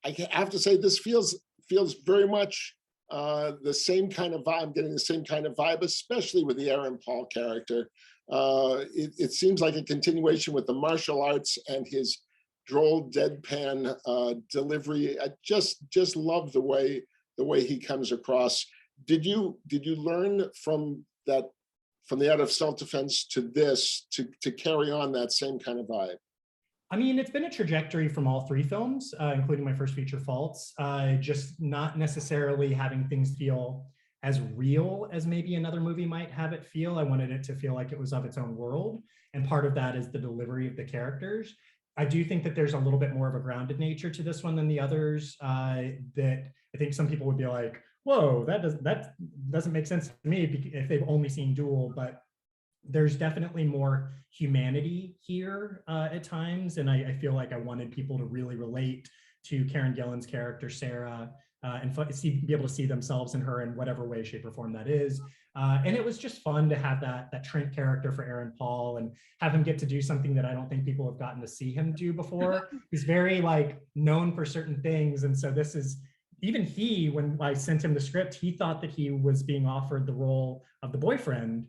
have to say this feels very much the same kind of vibe. I'm getting the same kind of vibe, especially with the Aaron Paul character. It seems like a continuation with the martial arts and his droll deadpan delivery. I just love the way he comes across. Did you learn from that, from the Art of Self-Defense to this, to carry on that same kind of vibe? I mean, it's been a trajectory from all three films, including my first feature, Faults, just not necessarily having things feel as real as maybe another movie might have it feel. I wanted it to feel like it was of its own world. And part of that is the delivery of the characters. I do think that there's a little bit more of a grounded nature to this one than the others, that I think some people would be like, whoa, that doesn't make sense to me if they've only seen Duel, but there's definitely more humanity here at times. And I feel like I wanted people to really relate to Karen Gillan's character, Sarah, and be able to see themselves in her in whatever way, shape, or form that is. And it was just fun to have that Trent character for Aaron Paul and have him get to do something that I don't think people have gotten to see him do before. He's very like known for certain things. And so this is, even he, when I sent him the script, he thought that he was being offered the role of the boyfriend,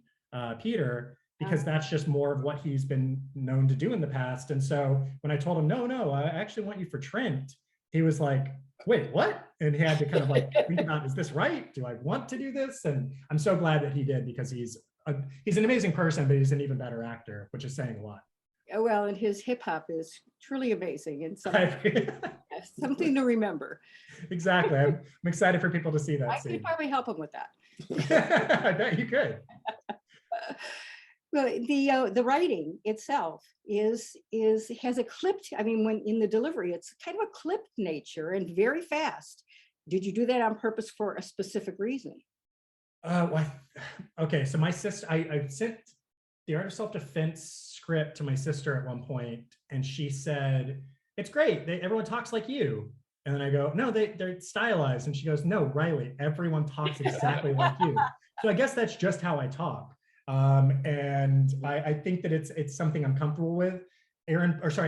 Peter, because that's just more of what he's been known to do in the past. And so when I told him, no, I actually want you for Trent, he was like, wait, what? And he had to kind of like think about, is this right? Do I want to do this? And I'm so glad that he did, because he's an amazing person, but he's an even better actor, which is saying a lot. Well, and his hip hop is truly amazing and something to remember. Exactly. I'm excited for people to see that. I could probably help him with that. I bet you could. Well, the writing itself has a clipped, I mean, when in the delivery, it's kind of a clipped nature and very fast. Did you do that on purpose for a specific reason? Okay, so my sister, I sent the Art of Self-Defense script to my sister at one point, and she said, it's great, everyone talks like you. And then I go, no, they're stylized. And she goes, no, Riley, everyone talks exactly like you. So I guess that's just how I talk. And I think that it's something I'm comfortable with.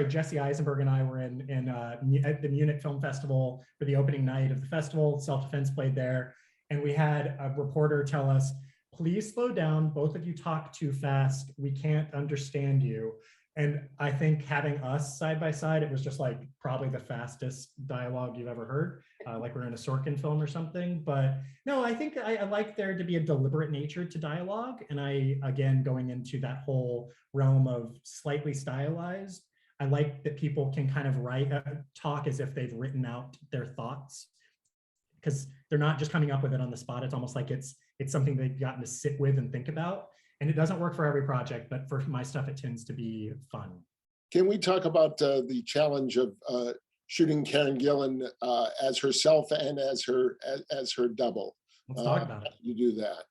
Jesse Eisenberg and I were at the Munich Film Festival for the opening night of the festival. Self-Defense played there. And we had a reporter tell us, please slow down. Both of you talk too fast. We can't understand you. And I think having us side by side, it was just like probably the fastest dialogue you've ever heard, like we're in a Sorkin film or something. But no, I think I like there to be a deliberate nature to dialogue. And again, going into that whole realm of slightly stylized, I like that people can kind of talk as if they've written out their thoughts, because they're not just coming up with it on the spot. It's almost like it's something they've gotten to sit with and think about. And it doesn't work for every project, but for my stuff, it tends to be fun. Can we talk about the challenge of shooting Karen Gillan as herself and as her double? Let's talk about it. You do that?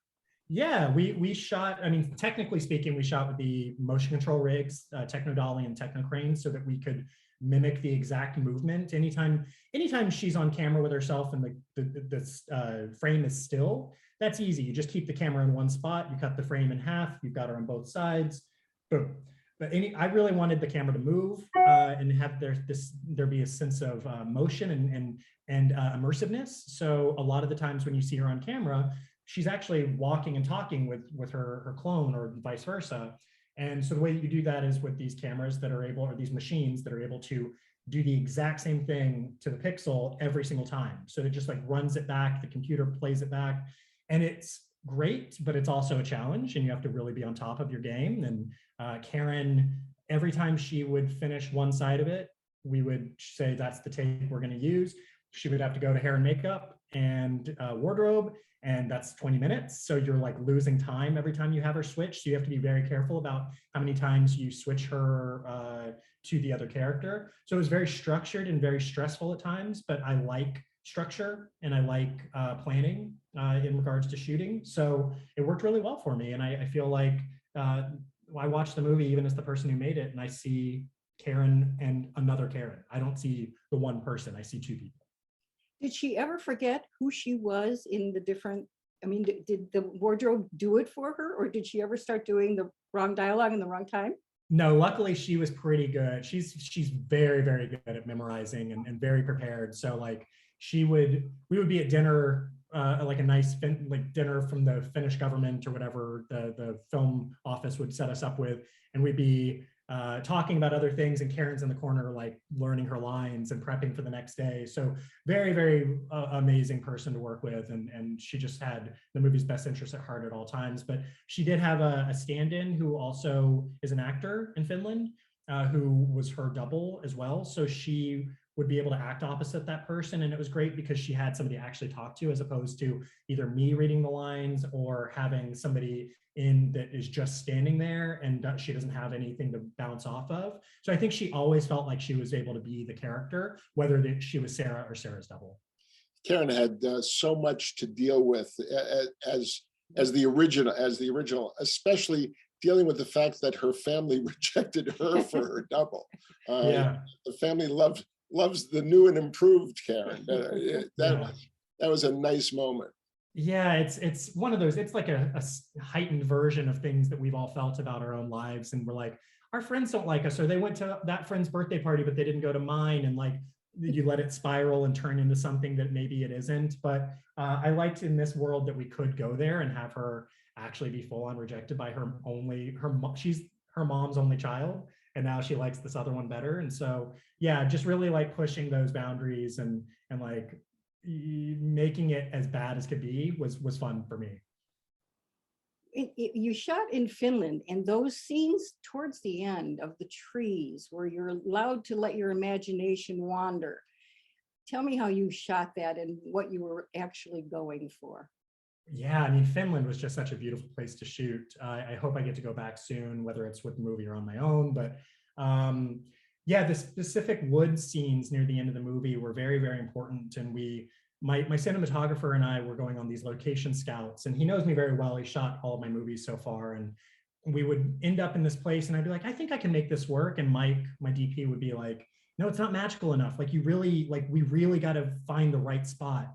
Yeah, we shot, I mean, technically speaking, we shot with the motion control rigs, Techno Dolly and Techno Crane, so that we could mimic the exact movement. Anytime she's on camera with herself and the frame is still, that's easy. You just keep the camera in one spot, you cut the frame in half, you've got her on both sides, boom. But I really wanted the camera to move and have there be a sense of motion and immersiveness. So a lot of the times when you see her on camera, she's actually walking and talking with her clone or vice versa. And so the way that you do that is with these cameras that are able, or these machines that are able to do the exact same thing to the pixel every single time. So it just like runs it back, the computer plays it back. And it's great, but it's also a challenge, and you have to really be on top of your game. And Karen, every time she would finish one side of it, we would say, that's the take we're gonna use. She would have to go to hair and makeup and wardrobe, and that's 20 minutes. So you're like losing time every time you have her switch. So you have to be very careful about how many times you switch her to the other character. So it was very structured and very stressful at times, but I like structure and I like planning in regards to shooting. So it worked really well for me. And I feel like I watched the movie even as the person who made it, and I see Karen and another Karen. I don't see the one person, I see two people. Did she ever forget who she was in the different, I mean, did the wardrobe do it for her, or did she ever start doing the wrong dialogue in the wrong time? No, luckily she was pretty good. She's very, very good at memorizing and very prepared. So like we would be at dinner, like a nice like dinner from the Finnish government or whatever the film office would set us up with, and we'd be talking about other things, and Karen's in the corner like learning her lines and prepping for the next day. So very, very amazing person to work with, and she just had the movie's best interest at heart at all times. But she did have a stand-in who also is an actor in Finland, who was her double as well. So she would be able to act opposite that person. And it was great because she had somebody to actually talk to, as opposed to either me reading the lines or having somebody in that is just standing there and she doesn't have anything to bounce off of. So I think she always felt like she was able to be the character, whether she was Sarah or Sarah's double. Karen had so much to deal with as the original, especially dealing with the fact that her family rejected her for her double. Yeah. The family loves the new and improved Karen. That was a nice moment. Yeah, it's one of those, it's like a heightened version of things that we've all felt about our own lives. And we're like, our friends don't like us, or they went to that friend's birthday party, but they didn't go to mine. And like, you let it spiral and turn into something that maybe it isn't. But I liked in this world that we could go there and have her actually be full on rejected by she's her mom's only child. And now she likes this other one better. And so, yeah, just really like pushing those boundaries and like making it as bad as could be was fun for me. You shot in Finland, and those scenes towards the end of the trees where you're allowed to let your imagination wander. Tell me how you shot that and what you were actually going for. Yeah, I mean, Finland was just such a beautiful place to shoot. I hope I get to go back soon, whether it's with the movie or on my own. But yeah, the specific wood scenes near the end of the movie were very, very important. And my cinematographer and I were going on these location scouts, and he knows me very well. He shot all of my movies so far, and we would end up in this place, and I'd be like, I think I can make this work. And Mike, my DP, would be like, no, it's not magical enough. Like, we really got to find the right spot.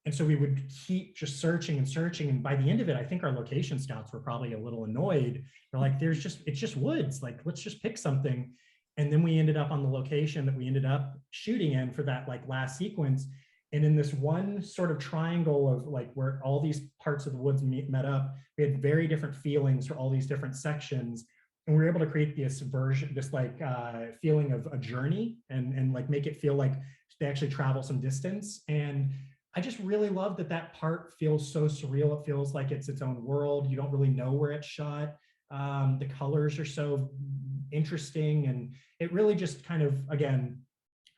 And so we would keep just searching and searching. And by the end of it, I think our location scouts were probably a little annoyed. They're like, it's just woods. Like, let's just pick something. And then we ended up on the location that we ended up shooting in for that like last sequence. And in this one sort of triangle of like where all these parts of the woods met up, we had very different feelings for all these different sections. And we were able to create this version, this like feeling of a journey and like make it feel like they actually travel some distance. And I just really love that part feels so surreal. It feels like it's its own world. You don't really know where it's shot. The colors are so interesting. And it really just kind of, again,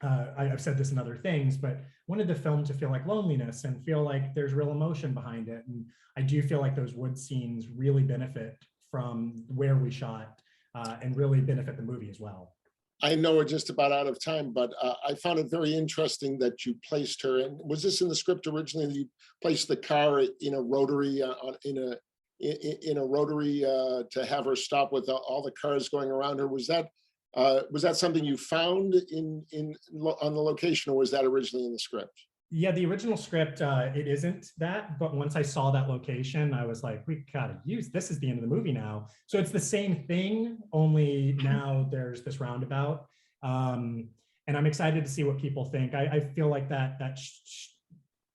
I've said this in other things, but wanted the film to feel like loneliness and feel like there's real emotion behind it. And I do feel like those wood scenes really benefit from where we shot and really benefit the movie as well. I know we're just about out of time, but I found it very interesting that you placed her in. Was this in the script originally? That you placed the car in a rotary in a rotary to have her stop with all the cars going around her? Was that something you found on the location, or was that originally in the script? Yeah, the original script, it isn't that, but once I saw that location, I was like, we gotta use, this is the end of the movie now. So it's the same thing, only now there's this roundabout. And I'm excited to see what people think. I feel like that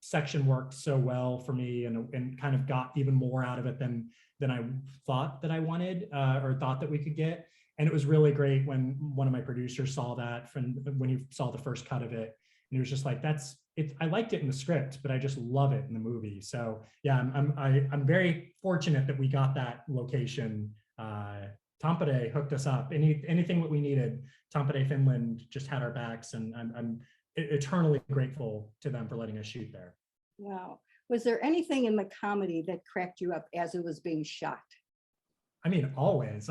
section worked so well for me and kind of got even more out of it than I thought that I wanted or thought that we could get. And it was really great when one of my producers saw that when he saw the first cut of it. And he was just like, I liked it in the script, but I just love it in the movie. So yeah, I'm very fortunate that we got that location. Tampere hooked us up. Anything that we needed, Tampere, Finland just had our backs, and I'm eternally grateful to them for letting us shoot there. Wow. Was there anything in the comedy that cracked you up as it was being shot? I mean, always.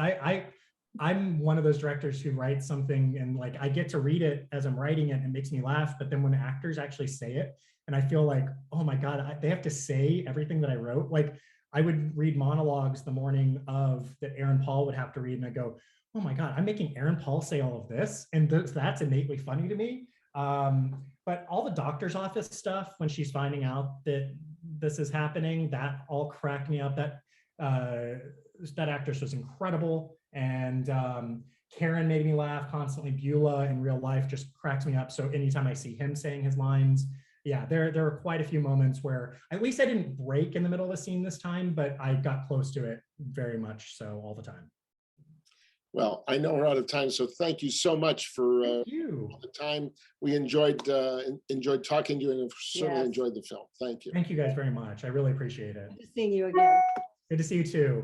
I'm one of those directors who writes something and like I get to read it as I'm writing it and it makes me laugh. But then when actors actually say it, and I feel like, oh my God, they have to say everything that I wrote. Like I would read monologues the morning of that Aaron Paul would have to read, and I go, oh my God, I'm making Aaron Paul say all of this. And that's innately funny to me. But all the doctor's office stuff, when she's finding out that this is happening, that all cracked me up. That actress was incredible. And Karen made me laugh constantly. Beulah in real life just cracks me up. So anytime I see him saying his lines, yeah, there are quite a few moments where at least I didn't break in the middle of the scene this time, but I got close to it very much so all the time. Well, I know we're out of time, so thank you so much for the time. We enjoyed talking to you and certainly Yes. enjoyed the film. Thank you. Thank you guys very much. I really appreciate it. Good seeing you again. Good to see you too.